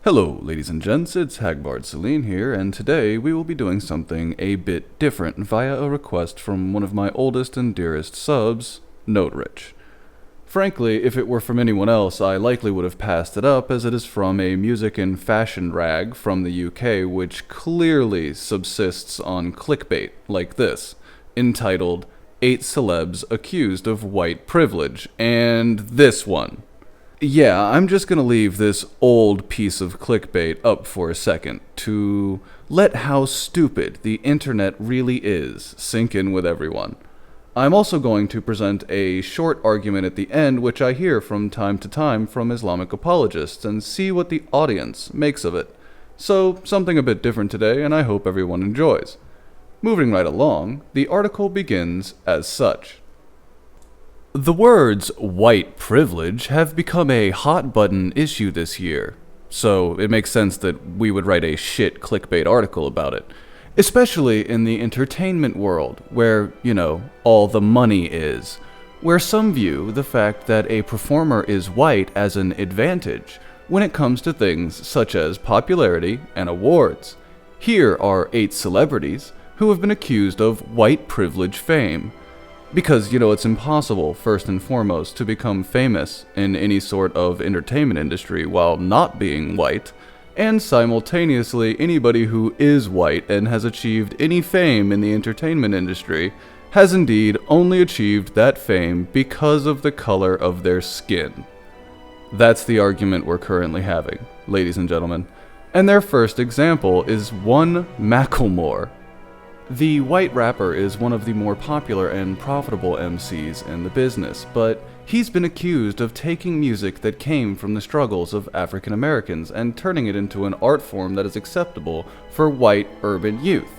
Hello, ladies and gents, it's Hagbard Celine here, and today we will be doing something a bit different via a request from one of my oldest and dearest subs, Noterich. Frankly, if it were from anyone else, I likely would have passed it up, as it is from a music and fashion rag from the UK which clearly subsists on clickbait like this, entitled 8 Celebs Accused of White Privilege, and this one. Yeah, I'm just gonna leave this old piece of clickbait up for a second to let how stupid the internet really is sink in with everyone. I'm also going to present a short argument at the end which I hear from time to time from Islamic apologists and see what the audience makes of it. So, something a bit different today, and I hope everyone enjoys. Moving right along, the article begins as such. The words white privilege have become a hot-button issue this year, so it makes sense that we would write a shit clickbait article about it. Especially in the entertainment world, where, all the money is. Where some view the fact that a performer is white as an advantage when it comes to things such as popularity and awards. Here are 8 celebrities who have been accused of white privilege fame. Because, it's impossible, first and foremost, to become famous in any sort of entertainment industry while not being white, and simultaneously, anybody who is white and has achieved any fame in the entertainment industry has indeed only achieved that fame because of the color of their skin. That's the argument we're currently having, ladies and gentlemen. And their first example is one Macklemore. The white rapper is one of the more popular and profitable MCs in the business, but he's been accused of taking music that came from the struggles of African Americans and turning it into an art form that is acceptable for white urban youth.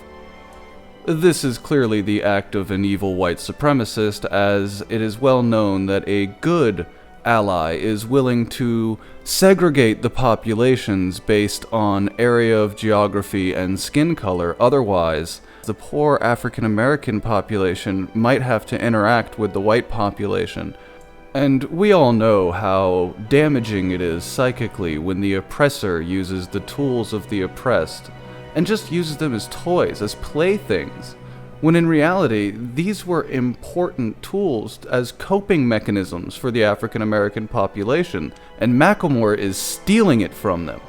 This is clearly the act of an evil white supremacist, as it is well known that a good ally is willing to segregate the populations based on area of geography and skin color. Otherwise, the poor African American population might have to interact with the white population. And we all know how damaging it is psychically when the oppressor uses the tools of the oppressed and just uses them as toys, as playthings, when in reality, these were important tools as coping mechanisms for the African American population, and Macklemore is stealing it from them.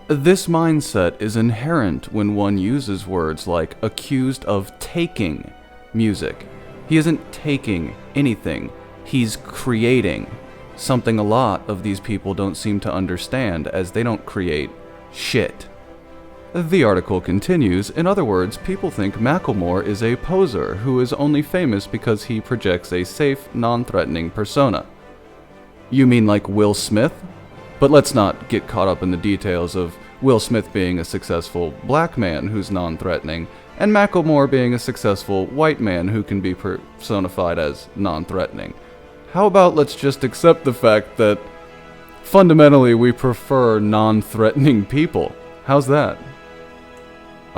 This mindset is inherent when one uses words like accused of taking music. He isn't taking anything, he's creating something a lot of these people don't seem to understand, as they don't create shit. The article continues, in other words, people think Macklemore is a poser who is only famous because he projects a safe, non-threatening persona. You mean like Will Smith? But let's not get caught up in the details of Will Smith being a successful black man who's non-threatening, and Macklemore being a successful white man who can be personified as non-threatening. How about let's just accept the fact that fundamentally we prefer non-threatening people? How's that?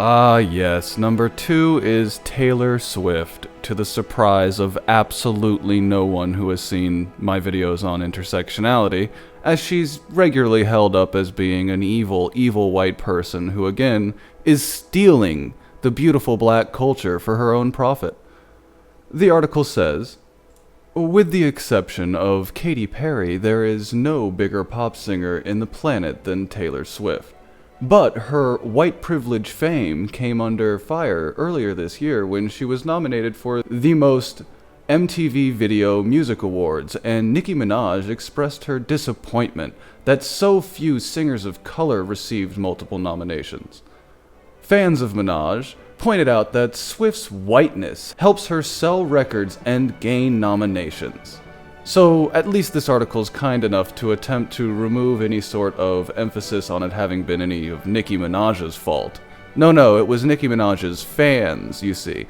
Ah, yes, number 2 is Taylor Swift, to the surprise of absolutely no one who has seen my videos on intersectionality, as she's regularly held up as being an evil, evil white person who, again, is stealing the beautiful black culture for her own profit. The article says, with the exception of Katy Perry, there is no bigger pop singer in the planet than Taylor Swift. But her white privilege fame came under fire earlier this year when she was nominated for the most MTV Video Music Awards, and Nicki Minaj expressed her disappointment that so few singers of color received multiple nominations. Fans of Minaj pointed out that Swift's whiteness helps her sell records and gain nominations. So, at least this article is kind enough to attempt to remove any sort of emphasis on it having been any of Nicki Minaj's fault. No, it was Nicki Minaj's fans, you see.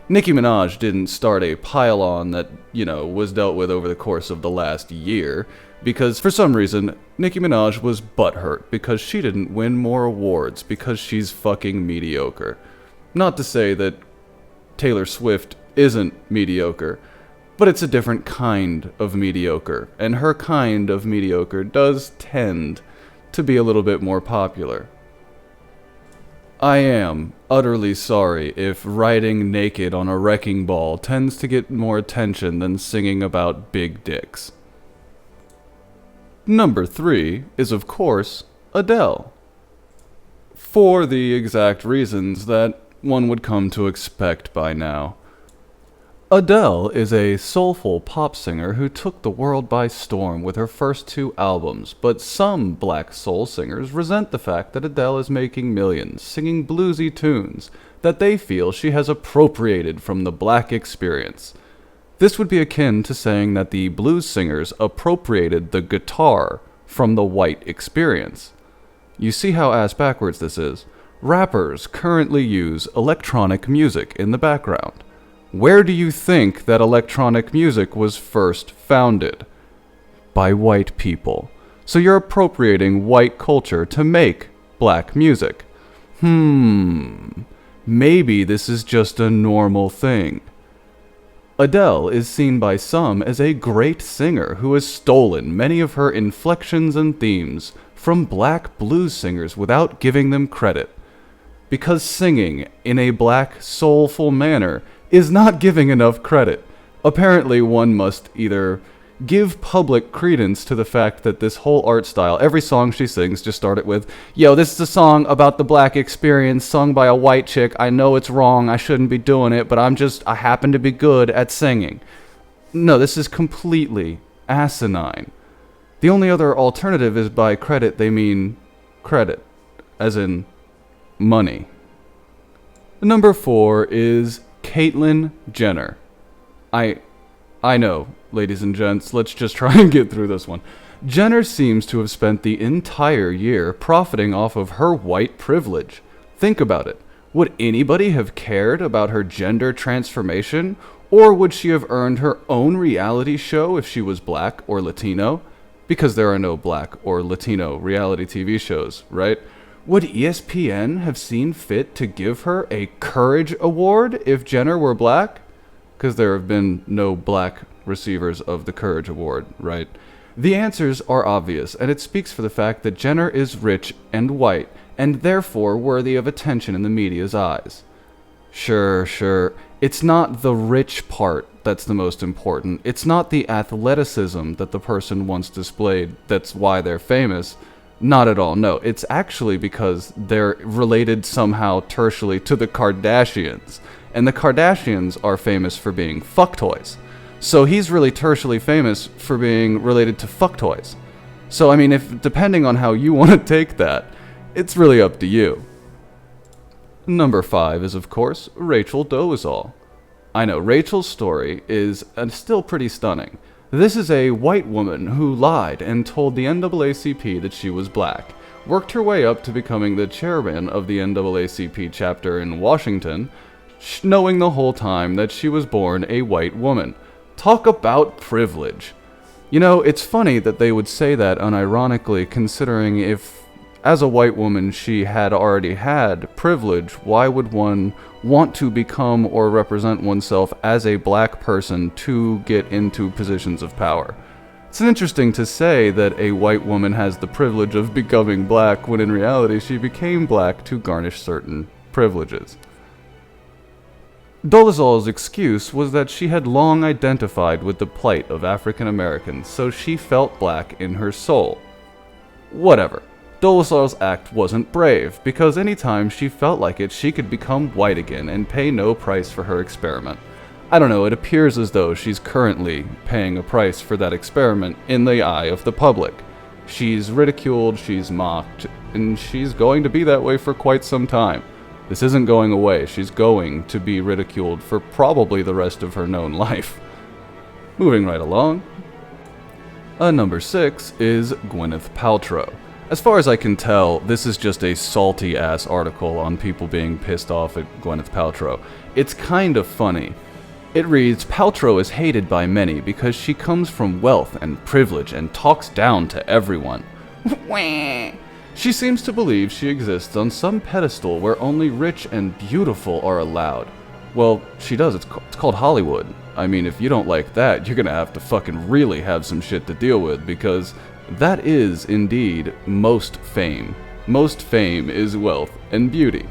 Nicki Minaj didn't start a pile-on that, was dealt with over the course of the last year, because for some reason, Nicki Minaj was butthurt because she didn't win more awards because she's fucking mediocre. Not to say that Taylor Swift isn't mediocre, but it's a different kind of mediocre, and her kind of mediocre does tend to be a little bit more popular. I am utterly sorry if riding naked on a wrecking ball tends to get more attention than singing about big dicks. Number 3 is, of course, Adele. For the exact reasons that one would come to expect by now. Adele is a soulful pop singer who took the world by storm with her first 2 albums, but some black soul singers resent the fact that Adele is making millions singing bluesy tunes that they feel she has appropriated from the black experience. This would be akin to saying that the blues singers appropriated the guitar from the white experience. You see how ass backwards this is? Rappers currently use electronic music in the background. Where do you think that electronic music was first founded? By white people. So you're appropriating white culture to make black music. Maybe this is just a normal thing. Adele is seen by some as a great singer who has stolen many of her inflections and themes from black blues singers without giving them credit. Because singing in a black, soulful manner is not giving enough credit. Apparently, one must either give public credence to the fact that this whole art style, every song she sings just started with, yo, this is a song about the black experience sung by a white chick. I know it's wrong. I shouldn't be doing it, but I happen to be good at singing. No, this is completely asinine. The only other alternative is by credit, they mean credit, as in money. Number 4 is Caitlyn Jenner. I know, ladies and gents, let's just try and get through this one. Jenner seems to have spent the entire year profiting off of her white privilege. Think about it. Would anybody have cared about her gender transformation? Or would she have earned her own reality show if she was black or Latino? Because there are no black or Latino reality TV shows, right? Would ESPN have seen fit to give her a Courage Award if Jenner were black? Because there have been no black receivers of the Courage Award, right? The answers are obvious, and it speaks for the fact that Jenner is rich and white, and therefore worthy of attention in the media's eyes. Sure, it's not the rich part that's the most important. It's not the athleticism that the person once displayed that's why they're famous. Not at all, no. It's actually because they're related somehow tertially to the Kardashians. And the Kardashians are famous for being fucktoys. So he's really tertially famous for being related to fucktoys. So, I mean, if depending on how you want to take that, it's really up to you. Number 5 is, of course, Rachel Dolezal. I know, Rachel's story is still pretty stunning. This is a white woman who lied and told the NAACP that she was black, worked her way up to becoming the chairman of the NAACP chapter in Washington, knowing the whole time that she was born a white woman. Talk about privilege. You know, it's funny that they would say that unironically, considering if, as a white woman, she had already had privilege, why would one want to become or represent oneself as a black person to get into positions of power? It's interesting to say that a white woman has the privilege of becoming black when in reality she became black to garnish certain privileges. Dolezal's excuse was that she had long identified with the plight of African Americans, so she felt black in her soul. Whatever. Dolezal's act wasn't brave, because anytime she felt like it, she could become white again and pay no price for her experiment. I don't know, it appears as though she's currently paying a price for that experiment in the eye of the public. She's ridiculed, she's mocked, and she's going to be that way for quite some time. This isn't going away. She's going to be ridiculed for probably the rest of her known life. Moving right along. Number 6 is Gwyneth Paltrow. As far as I can tell, this is just a salty-ass article on people being pissed off at Gwyneth Paltrow. It's kind of funny. It reads, Paltrow is hated by many because she comes from wealth and privilege and talks down to everyone. She seems to believe she exists on some pedestal where only rich and beautiful are allowed. Well, she does. It's called Hollywood. I mean, if you don't like that, you're gonna have to fucking really have some shit to deal with, because That is, indeed, most fame. Most fame is wealth and beauty.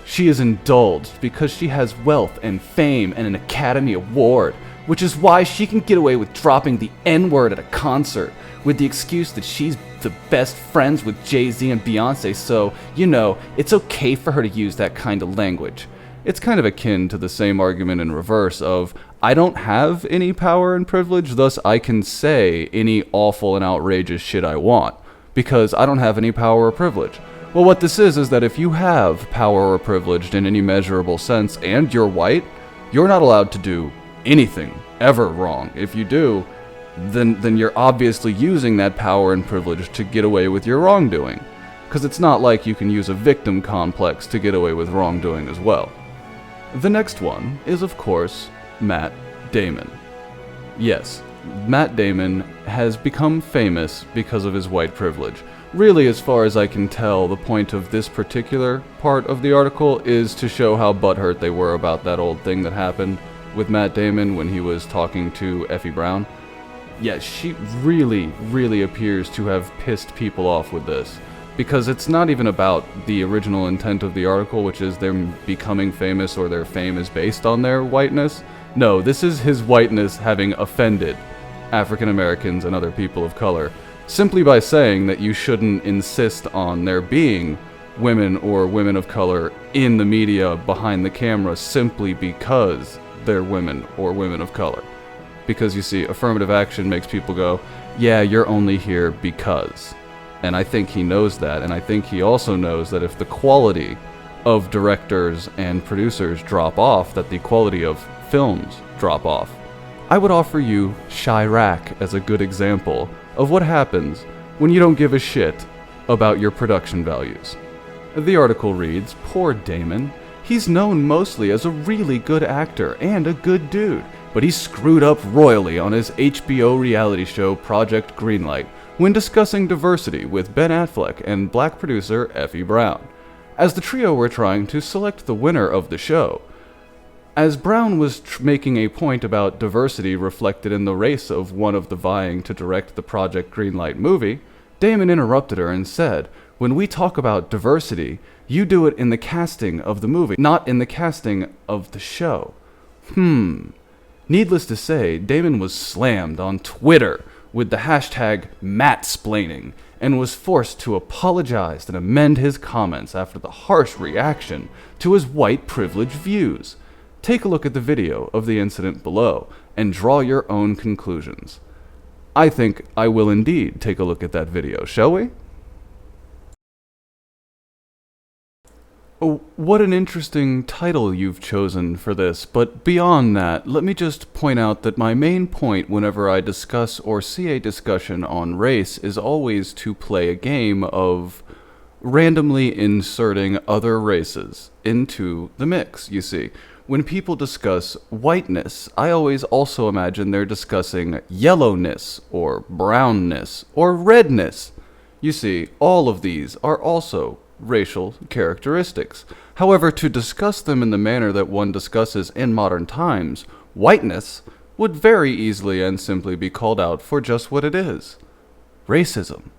She is indulged because she has wealth and fame and an Academy Award, which is why she can get away with dropping the N-word at a concert with the excuse that she's the best friends with Jay-Z and Beyonce, so, you know, it's okay for her to use that kind of language. It's kind of akin to the same argument in reverse of, I don't have any power and privilege, thus I can say any awful and outrageous shit I want, because I don't have any power or privilege. Well, what this is that if you have power or privilege in any measurable sense and you're white, you're not allowed to do anything ever wrong. If you do, then you're obviously using that power and privilege to get away with your wrongdoing. Because it's not like you can use a victim complex to get away with wrongdoing as well. The next one is, of course, Matt Damon. Yes, Matt Damon has become famous because of his white privilege. Really, as far as I can tell, the point of this particular part of the article is to show how butthurt they were about that old thing that happened with Matt Damon when he was talking to Effie Brown. Yeah, she really appears to have pissed people off with this. Because it's not even about the original intent of the article, which is them becoming famous or their fame is based on their whiteness. No, this is his whiteness having offended African Americans and other people of color, simply by saying that you shouldn't insist on there being women or women of color in the media behind the camera simply because they're women or women of color. Because you see, affirmative action makes people go, yeah, you're only here because. And I think he knows that, and I think he also knows that if the quality of directors and producers drop off, that the quality of films drop off. I would offer you Chirac as a good example of what happens when you don't give a shit about your production values. The article reads, poor Damon. He's known mostly as a really good actor and a good dude, but he screwed up royally on his HBO reality show Project Greenlight when discussing diversity with Ben Affleck and black producer Effie Brown, as the trio were trying to select the winner of the show. As Brown was making a point about diversity reflected in the race of one of the vying to direct the Project Greenlight movie, Damon interrupted her and said, when we talk about diversity, you do it in the casting of the movie, not in the casting of the show. Needless to say, Damon was slammed on Twitter with the hashtag Mattsplaining and was forced to apologize and amend his comments after the harsh reaction to his white privilege views. Take a look at the video of the incident below and draw your own conclusions. I think I will indeed take a look at that video, shall we? Oh, what an interesting title you've chosen for this, but beyond that, let me just point out that my main point whenever I discuss or see a discussion on race is always to play a game of randomly inserting other races into the mix, you see. When people discuss whiteness, I always also imagine they're discussing yellowness, or brownness, or redness. You see, all of these are also racial characteristics. However, to discuss them in the manner that one discusses in modern times, whiteness would very easily and simply be called out for just what it is: racism.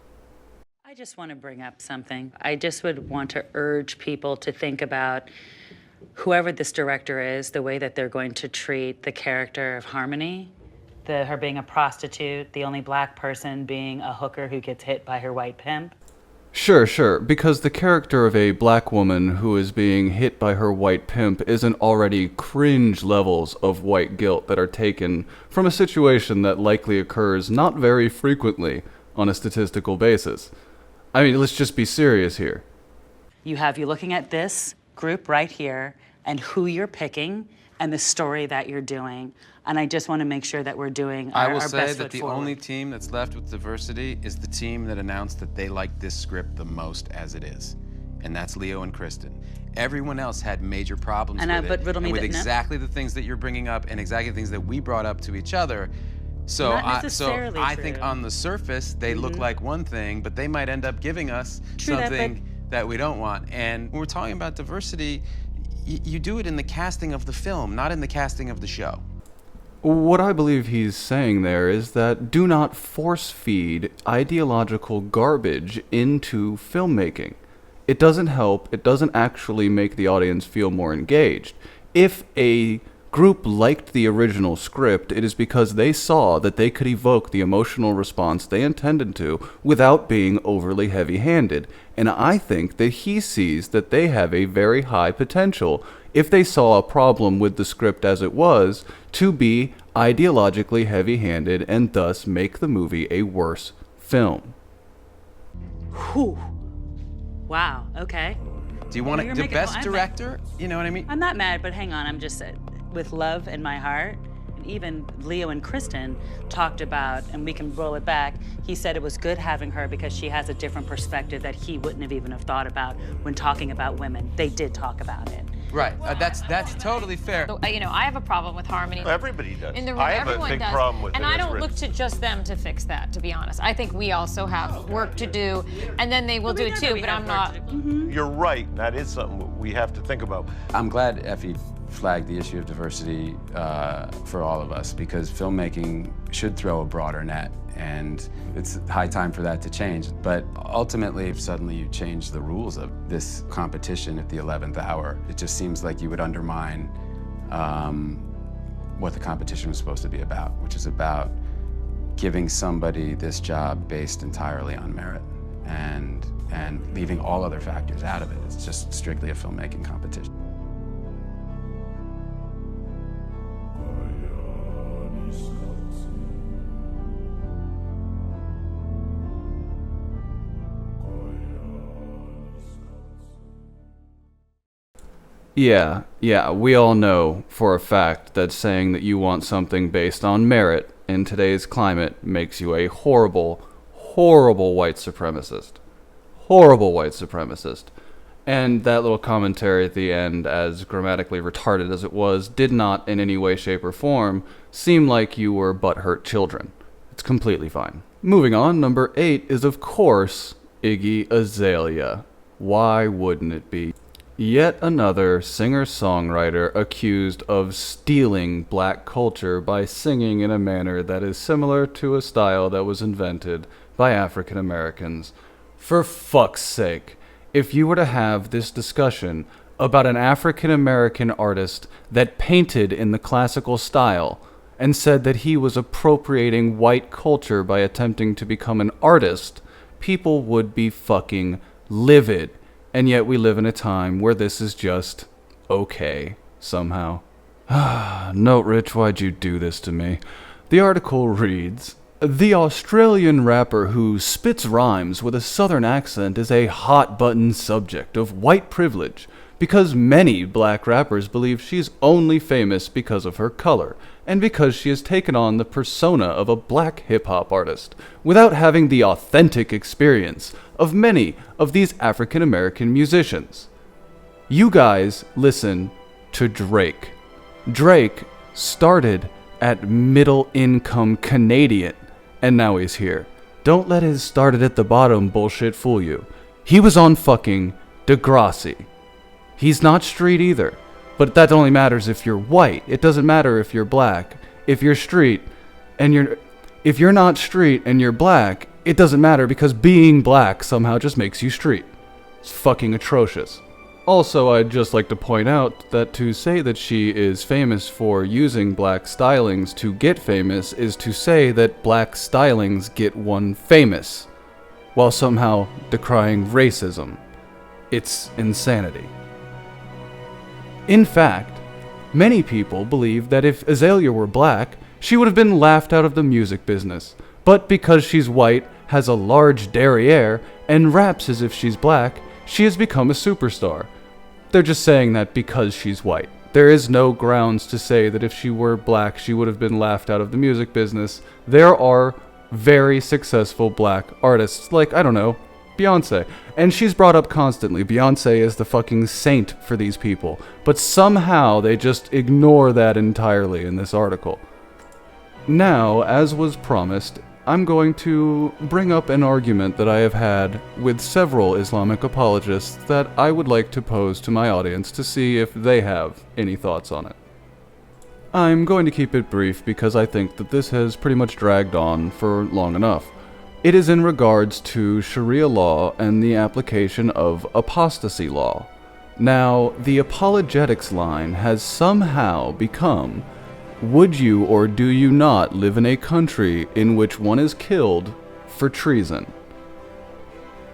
I just want to bring up something. I just would want to urge people to think about whoever this director is, the way that they're going to treat the character of Harmony, her being a prostitute, the only black person being a hooker who gets hit by her white pimp. Sure, because the character of a black woman who is being hit by her white pimp isn't already cringe levels of white guilt that are taken from a situation that likely occurs not very frequently on a statistical basis. I mean, let's just be serious here. You're looking at this group right here and who you're picking and the story that you're doing. And I just want to make sure that we're doing our best foot forward. I will say that the only team that's left with diversity is the team that announced that they like this script the most as it is. And that's Leo and Kristen. Everyone else had major problems with it. But riddle me and with that, exactly the things that you're bringing up and exactly the things that we brought up to each other. So I think on the surface, they look like one thing, but they might end up giving us something that we don't want. And when we're talking about diversity, you do it in the casting of the film, not in the casting of the show. What I believe he's saying there is that do not force feed ideological garbage into filmmaking. It doesn't help, it doesn't actually make the audience feel more engaged. If a group liked the original script, it is because they saw that they could evoke the emotional response they intended to without being overly heavy-handed. And I think that he sees that they have a very high potential, if they saw a problem with the script as it was, to be ideologically heavy-handed and thus make the movie a worse film. Whew. Wow, okay. Do you want the best director? You know what I mean? I'm not mad, but hang on, I'm just with love in my heart. And even Leo and Kristen talked about, and we can roll it back, he said it was good having her because she has a different perspective that he wouldn't have even have thought about when talking about women. They did talk about it. Right, that's totally fair. So, I have a problem with harmony. Everybody does. In the room, I have a big problem with it. And I don't look to just them to fix that, to be honest. I think we also have work to do, and then they will do it too, but I'm not. You're right, that is something we have to think about. I'm glad Effie flagged the issue of diversity for all of us, because filmmaking should throw a broader net, and it's high time for that to change. But ultimately, if suddenly you change the rules of this competition at the 11th hour, it just seems like you would undermine what the competition was supposed to be about, which is about giving somebody this job based entirely on merit and leaving all other factors out of it. It's just strictly a filmmaking competition. Yeah, we all know for a fact that saying that you want something based on merit in today's climate makes you a horrible, horrible white supremacist. Horrible white supremacist. And that little commentary at the end, as grammatically retarded as it was, did not in any way, shape, or form seem like you were butthurt children. It's completely fine. Moving on, number 8 is of course Iggy Azalea. Why wouldn't it be? Yet another singer-songwriter accused of stealing black culture by singing in a manner that is similar to a style that was invented by African Americans. For fuck's sake, if you were to have this discussion about an African American artist that painted in the classical style and said that he was appropriating white culture by attempting to become an artist, people would be fucking livid. And yet we live in a time where this is just okay, somehow. Note, Rich, why'd you do this to me? The article reads, "The Australian rapper who spits rhymes with a southern accent is a hot-button subject of white privilege because many black rappers believe she's only famous because of her color and because she has taken on the persona of a black hip-hop artist without having the authentic experience of many of these African American musicians. You guys listen to Drake. Drake started at middle-income Canadian, and now he's here. Don't let his started at the bottom bullshit fool you. He was on fucking Degrassi. He's not street either, but that only matters if you're white. It doesn't matter if you're black. If you're not street and you're black, it doesn't matter because being black somehow just makes you street. It's fucking atrocious. Also, I'd just like to point out that to say that she is famous for using black stylings to get famous is to say that black stylings get one famous, while somehow decrying racism. It's insanity. In fact, many people believe that if Azalea were black, she would have been laughed out of the music business. But because she's white, has a large derriere, and raps as if she's black, she has become a superstar. They're just saying that because she's white. There is no grounds to say that if she were black, she would have been laughed out of the music business. There are very successful black artists, like, I don't know, Beyonce. And she's brought up constantly. Beyonce is the fucking saint for these people. But somehow they just ignore that entirely in this article. Now, as was promised, I'm going to bring up an argument that I have had with several Islamic apologists that I would like to pose to my audience to see if they have any thoughts on it. I'm going to keep it brief because I think that this has pretty much dragged on for long enough. It is in regards to Sharia law and the application of apostasy law. Now, the apologetics line has somehow become, would you or do you not live in a country in which one is killed for treason?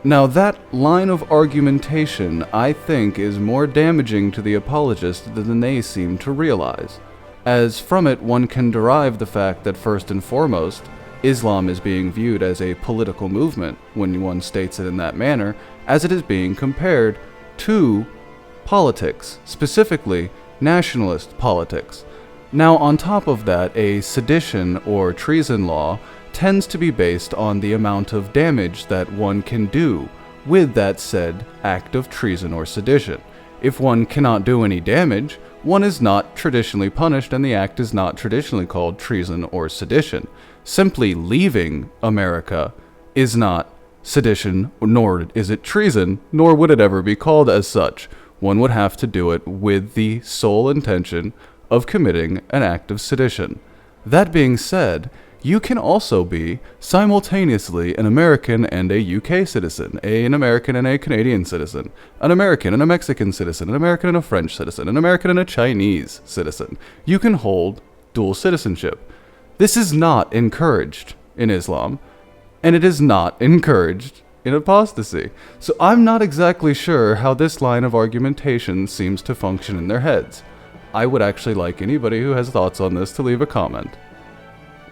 Now, that line of argumentation, I think, is more damaging to the apologist than they seem to realize, as from it one can derive the fact that first and foremost, Islam is being viewed as a political movement when one states it in that manner, as it is being compared to politics, specifically nationalist politics. Now, on top of that, a sedition or treason law tends to be based on the amount of damage that one can do with that said act of treason or sedition. If one cannot do any damage, one is not traditionally punished and the act is not traditionally called treason or sedition. Simply leaving America is not sedition, nor is it treason, nor would it ever be called as such. One would have to do it with the sole intention of committing an act of sedition. That being said, you can also be simultaneously an American and a UK citizen, an American and a Canadian citizen, an American and a Mexican citizen, an American and a French citizen, an American and a Chinese citizen. You can hold dual citizenship. This is not encouraged in Islam, and it is not encouraged in apostasy. So I'm not exactly sure how this line of argumentation seems to function in their heads. I would actually like anybody who has thoughts on this to leave a comment.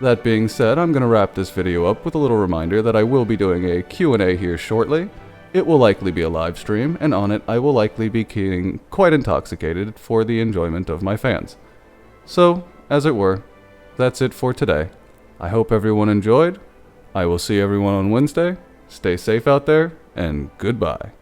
That being said, I'm going to wrap this video up with a little reminder that I will be doing a Q&A here shortly. It will likely be a live stream, and on it I will likely be getting quite intoxicated for the enjoyment of my fans. So, as it were, that's it for today. I hope everyone enjoyed. I will see everyone on Wednesday. Stay safe out there, and goodbye.